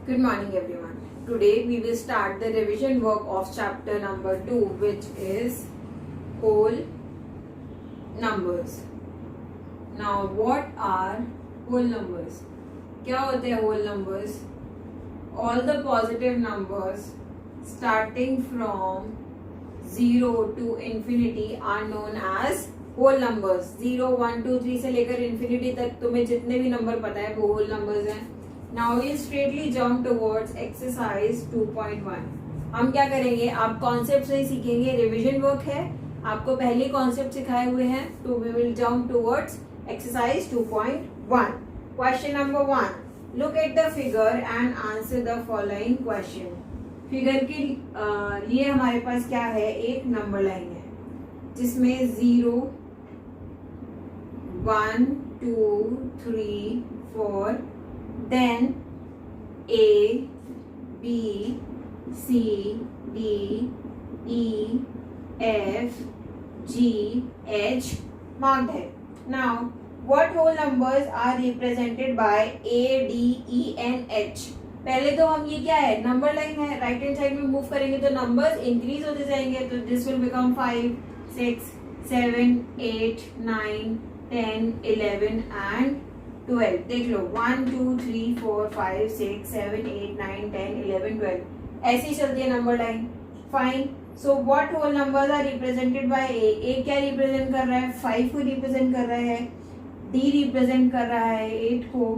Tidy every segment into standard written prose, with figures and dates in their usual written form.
Good morning everyone. Today we will start the revision work of chapter number 2, which is whole numbers. Now what are whole numbers? क्या होते हैं whole numbers? All the positive numbers starting from 0 to infinity are known as whole numbers. 0, 1, 2, 3 से लेकर infinity तक तुम्हें जितने भी number पता है वो whole numbers हैं. Now we'll straightly jump towards exercise 2.1. हम क्या करेंगे, आप कॉन्सेप्ट से ही सीखेंगे. रिविजन वर्क है, आपको पहले कॉन्सेप्ट सिखाए हुए हैं, तो we will jump towards exercise 2.1. Question number 1. Look at the figure and answer the following question. Figure के लिए हमारे पास क्या है, एक नंबर लाइन है जिसमें 0, 1, 2, 3, 4, then A, B, C, D, E, F, G, H marked है. Now, what whole numbers are represented by A, D, E and H? पहले तो हम ये क्या है, नंबर लाइन है, राइट हैंड साइड में मूव करेंगे तो नंबर्स इंक्रीज होते जाएंगे. तो दिस विल बिकम 5, 6, 7, 8, 9, 10, 11 एंड 12. देख लो 1, 2, 3, 4, 5, 6, 7, 8, 9, 10, 11, 12. ऐसी चलती है number line. Fine. So what whole numbers are represented by A. A क्या रिप्रेजेंट कर रहा है, 5 को रिप्रेजेंट कर रहा है. डी रिप्रेजेंट कर रहा है 8 को.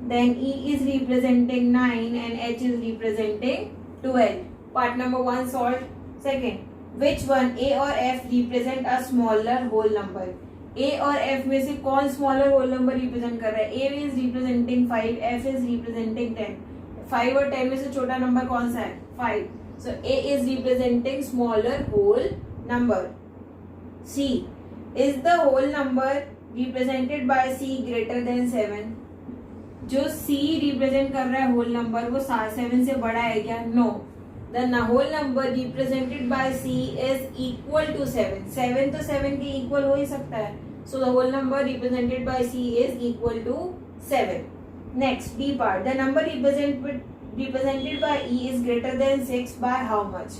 Then E is representing 9 and H is representing 12. Part number 1 solve. Second, which one A और F represent a smaller whole number. A और एफ में से कौन स्मॉलर होल नंबर रिप्रेजेंट कर रहा है. A is representing 5, F is representing 10. 5 और 10 में से छोटा नंबर कौन सा है, 5. So A is representing smaller whole number. C, is the whole number represented by C greater than 7. जो सी रिप्रेजेंट कर रहा है होल नंबर वो 7 से बड़ा है क्या, no. The whole number represented by C is equal to 7. 7 तो 7 के इक्वल हो ही सकता है. So the whole number represented by C is equal to 7. Next, D part. The number represented by E is greater than 6 by how much?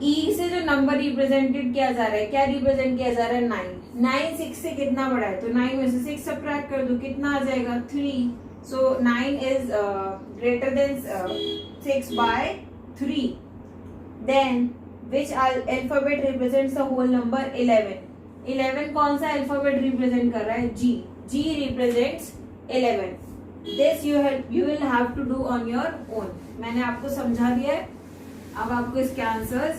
E से जो number represented किया जा रहा है, क्या रिप्रेजेंट किया जा रहा है, 9. 9 6 से कितना बड़ा है, तो 9 में से 6 सब्ट्रैक्ट कर दो, कितना आ जाएगा, 3. So 9 is greater than 6 by 3. Then which alphabet represents the whole number, 11. 11 कौन सा alphabet represent कर रहा है, G. G represents 11. This you will have to do on your own. मैंने आपको समझा दिया है, अब आपको इसके आंसर्स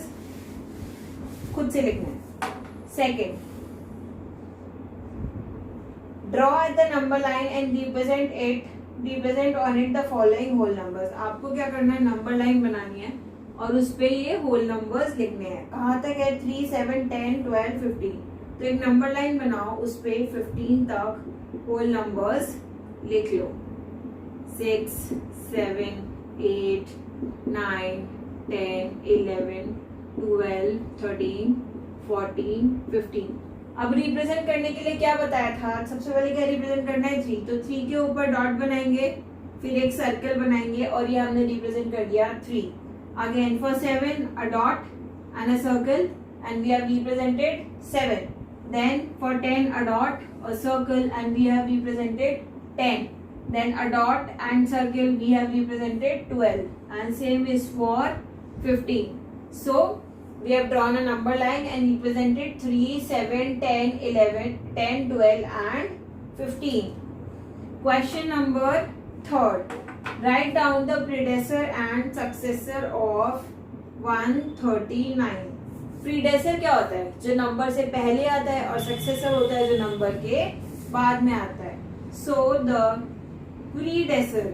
खुद से लिखने हैं. Second, draw at the number line and represent on it the following whole numbers. आपको क्या करना है, नंबर लाइन बनानी है और उस पे ये होल नंबर्स लिखने हैं. कहाँ तक है, 3, 7, 10, 12, 15. तो एक नंबर लाइन बनाओ, उस पे 15 तक होल नंबर्स लिख लो. 6, 7, 8, 9, 10, 11, 12, 13, 14, 15. अब रिप्रेजेंट करने के लिए क्या बताया था, सबसे पहले क्या रिप्रेजेंट करना है, 3. तो 3 के ऊपर डॉट बनाएंगे, फिर एक सर्कल बनाएंगे और ये हमने रिप्रेजेंट कर दिया 3. Again for 7 a dot and a circle and we have represented 7. Then for 10 a dot a circle and we have represented 10. Then a dot and circle we have represented 12 and same is for 15. So we have drawn a number line and represented 3, 7, 10, 11, 10, 12 and 15. Question number 3. Write down the predecessor and successor of 139. Predecessor क्या होता है, जो number से पहले आता है, और successor होता है जो नंबर के बाद में आता है. So the predecessor.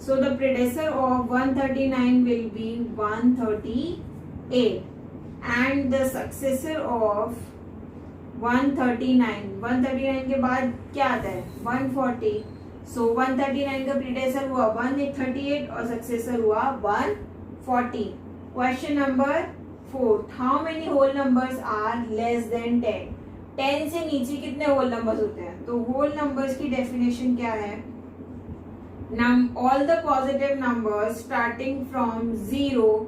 So the predecessor of 139 will be 138 and the successor of 139 के बाद क्या आता है, 140. So 139 का predecessor हुआ 138 और successor हुआ 140. Question number 4. How many whole numbers are less than 10? 10 से नीचे कितने होल नंबर्स होते हैं? तो होल नंबर्स की डेफिनेशन क्या है? All the positive numbers starting from 0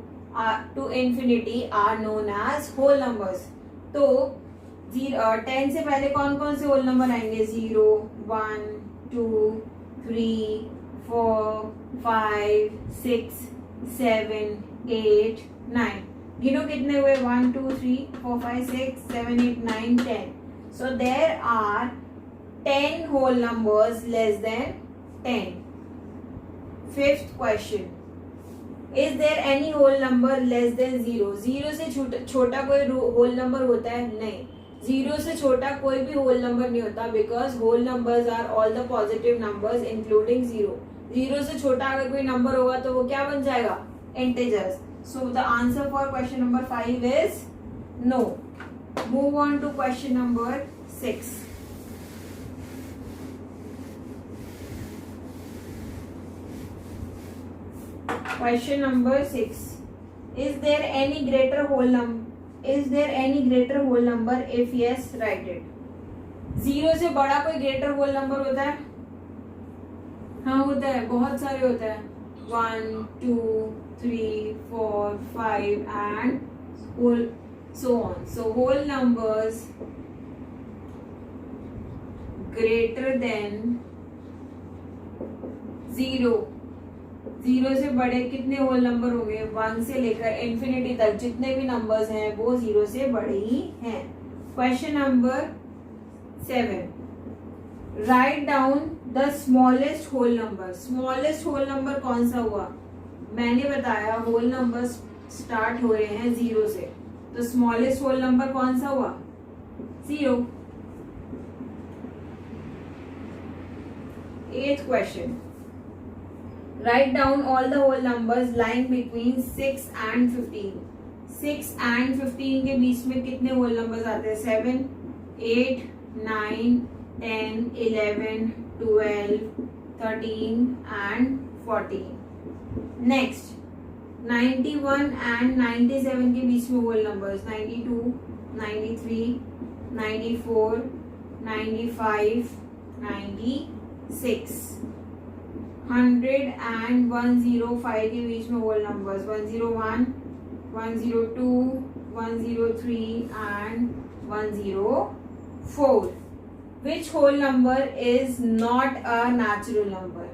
to infinity are known as whole numbers. तो 10 से पहले कौन कौन से होल नंबर आएंगे? 0, 1, 2, 3, 4, 5, 6, 7, 8, 9. गिनो कितने हुए? 1, 2, 3, 4, 5, 6, 7, 8, 9, 10. So there are 10 whole numbers less than 10. Fifth question. Is there any whole number less than 0? 0 से छोटा कोई whole number होता है? नहीं. 0 से छोटा कोई भी whole number नहीं होता, because whole numbers are all the positive numbers including 0. 0 से छोटा अगर कोई number होगा तो वो क्या बन जाएगा? Integers. So the answer for question number 5 is no. Move on to question number 6. Question number 6. Is there any greater whole number? Is there any greater whole number? If yes, write it. 0 से बड़ा कोई greater whole number होता है? हाँ होता है, बहुत सारे होते हैं. 1, 2, 3, 4, 5 and whole so on. So whole numbers greater than 0. 0 से बड़े कितने होल नंबर होंगे? 1 से लेकर इंफिनिटी तक जितने भी नंबर्स हैं वो 0 से बड़े ही हैं. Question number 7. Write down the smallest whole number. Smallest whole number कौन सा हुआ? मैंने बताया होल नंबर स्टार्ट हो रहे हैं 0 से, तो स्मॉलेस्ट होल नंबर कौन सा हुआ? 0. 8th question. Write down all the whole numbers lying between 6 and 15. 6 and 15 के बीच में कितने होल नंबर्स आते हैं? 7, 8, 9, 10, 11, 12, 13 and 14. Next, 91 and 97 के बीच में होल नंबर्स 92, 93, 94, 95, 96. 100 and 105 के बीच में whole numbers 101, 102, 103 and 104. Which whole number is not a natural number?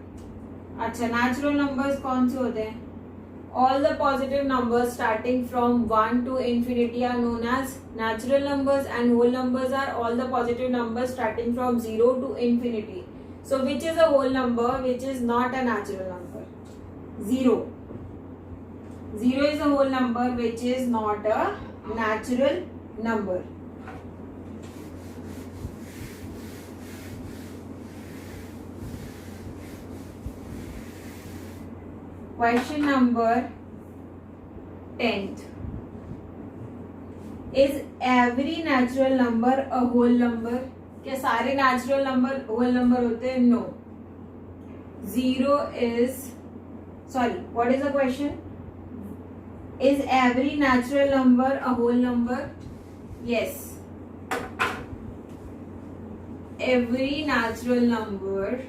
अच्छा, natural numbers कौन से होते हैं? All the positive numbers starting from 1 to infinity are known as natural numbers, and whole numbers are all the positive numbers starting from 0 to infinity. So which is a whole number which is not a natural number? 0. 0 is a whole number which is not a natural number. Question number 10th. Is every natural number a whole number? क्या सारे natural number whole number होते हैं? No. 0 is, sorry, what is the question? Is every natural number a whole number? Yes. Every natural number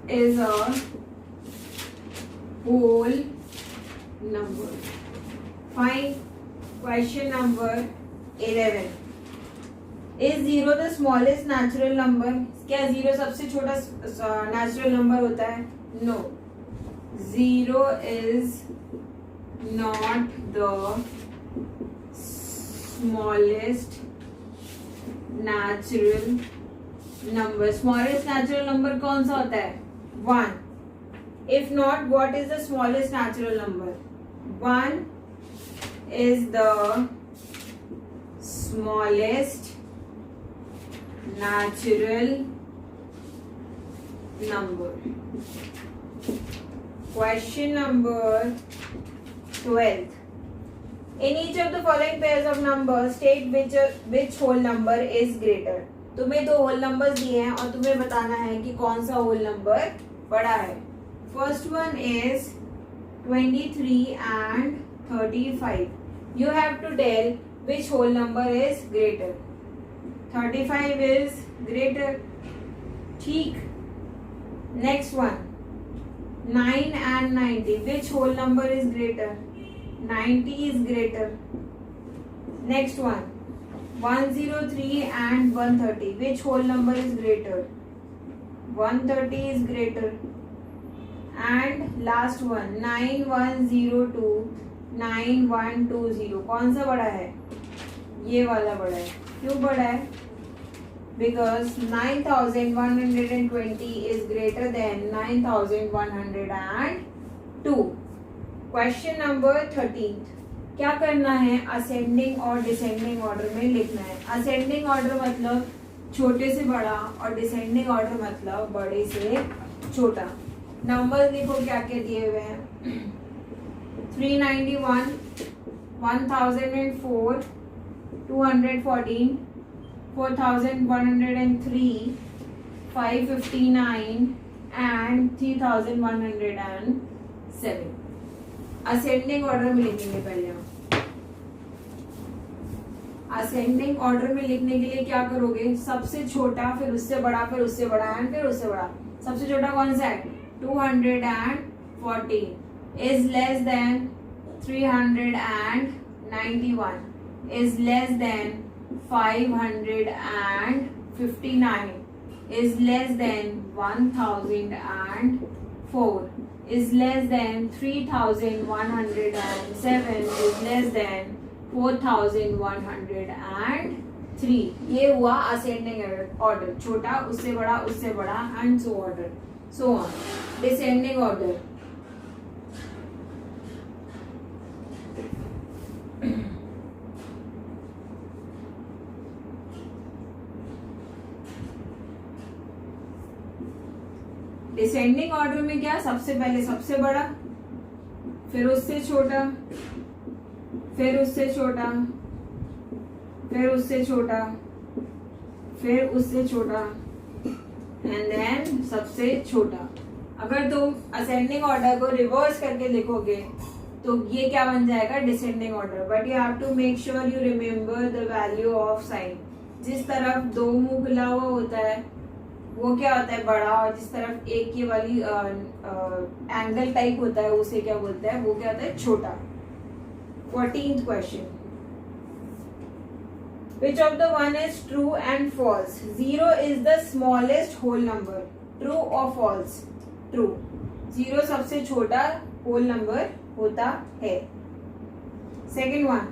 is a whole number. Fine. Question number 11. Is 0 the smallest natural number? क्या 0 सबसे छोटा natural number होता है? No. 0 is not the smallest natural number. Smallest natural number कौन सा होता है? 1. If not, what is the smallest natural number? 1 is the smallest natural number. Question number 12. In each of the following pairs of numbers, state which whole number is greater. तुम्हें दो whole numbers दिए हैं और तुम्हें बताना है कि कौन सा होल नंबर बड़ा है. First one is 23 and 35. You have to tell which whole number is greater. 35 is greater. ठीक. Next one. 9 and 90. Which whole number is greater? 90 is greater. Next one. 103 and 130. Which whole number is greater? 130 is greater. And last one. 9102 9120. कौन सा बड़ा है? ये वाला बड़ा है. क्यों बड़ा है? Because 9120 is greater than 9102. Question number 13. क्या करना है? असेंडिंग और डिसेंडिंग ऑर्डर में लिखना है. असेंडिंग ऑर्डर मतलब छोटे से बड़ा और डिसेंडिंग ऑर्डर मतलब बड़े से छोटा. नंबर देखो क्या क्या दिए हुए हैं. 391, 1004, 214, 4103, 559 and 3107. असेंडिंग ऑर्डर में लिखेंगे पहले हम. असेंडिंग ऑर्डर में लिखने के लिए क्या करोगे? सबसे छोटा, फिर उससे बड़ा, फिर उससे बड़ा एंड फिर उससे बड़ा. सबसे छोटा कौन सा है? 214 is less than 391 is less than 559 is less than 1004 is less than 3107 is less than 4103. ये हुआ असेंडिंग ऑर्डर. छोटा, उससे बड़ा and so order so on. Descending order. Descending order में क्या? सबसे पहले सबसे बड़ा, फिर उससे छोटा, फिर उससे छोटा, फिर उससे छोटा, फिर उससे छोटा एंड देन सबसे छोटा. अगर तुम असेंडिंग ऑर्डर को रिवर्स करके लिखोगे तो ये क्या बन जाएगा? Descending order. But you have to make sure you remember the value of sign. जिस तरफ दो मुंह खुला हुआ होता है वो क्या होता है? बड़ा. और जिस तरफ एक की वाली एंगल टाइप होता है उसे क्या बोलते हैं? वो क्या होता है? छोटा. 14th question. Which of the one is true and false? 0 is the smallest whole number. True or false? True. 0 सबसे छोटा whole number होता है. Second one.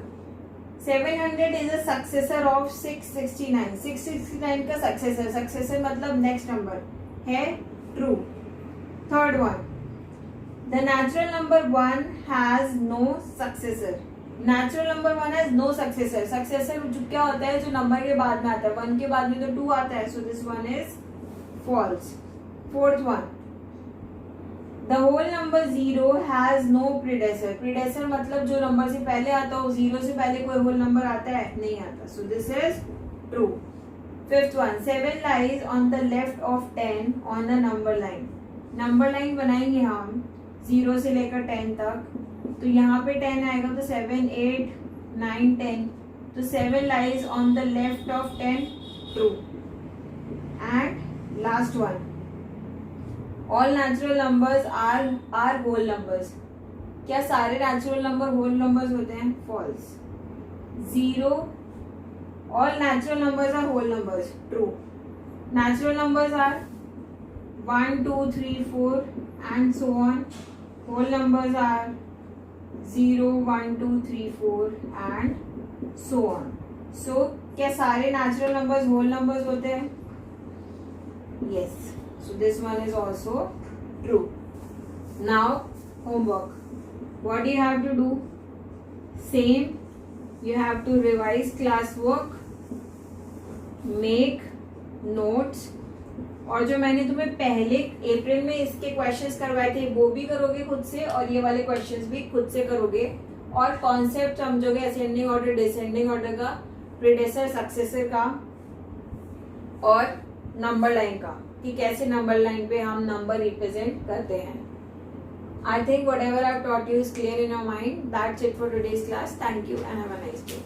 700 is a successor of 669. 669 का successor मतलब next number है. True. Third one. The natural number 1 has no successor. Natural number 1 has no successor. Successor जो क्या होता है? जो नंबर के बाद में आता है. 1 के बाद में तो 2 आता है. So this one is false. Fourth one. The whole number 0 has no predecessor. Predecessor मतलब जो नंबर से पहले आता हो. 0 से पहले कोई whole number आता है? नहीं आता. So this is true. Fifth one. 7 lies on the left of 10 on the number line. Number line बनाएंगे हम 0 से लेकर 10 तक. तो यहाँ पे 10 आएगा तो 7, 8, 9, 10. तो 7 lies on the left of 10. True. And last one. All natural numbers are whole numbers. क्या सारे natural number whole numbers होते हैं? False. 0. All natural numbers are whole numbers. True. Natural numbers are 1, 2, 3, 4 and so on. Whole numbers are 0, 1, 2, 3, 4 and so on. So क्या सारे natural numbers whole numbers होते हैं? Yes. So this one is also true. Now homework. What do you have to do? Same. You have to revise classwork, make notes. और जो मैंने तुम्हें पहले अप्रैल में इसके क्वेश्चंस करवाए थे वो भी करोगे खुद से और ये वाले क्वेश्चंस भी खुद से करोगे. और कॉन्सेप्ट समझोगे असेंडिंग ऑर्डर, डिसेंडिंग ऑर्डर का, प्रीडेसेसर, सक्सेसर का और नंबर लाइन का कि कैसे नंबर लाइन पे हम नंबर रिप्रेजेंट करते हैं. I think whatever I've taught you is clear in your mind. That's it for today's class. Thank you and have a nice day.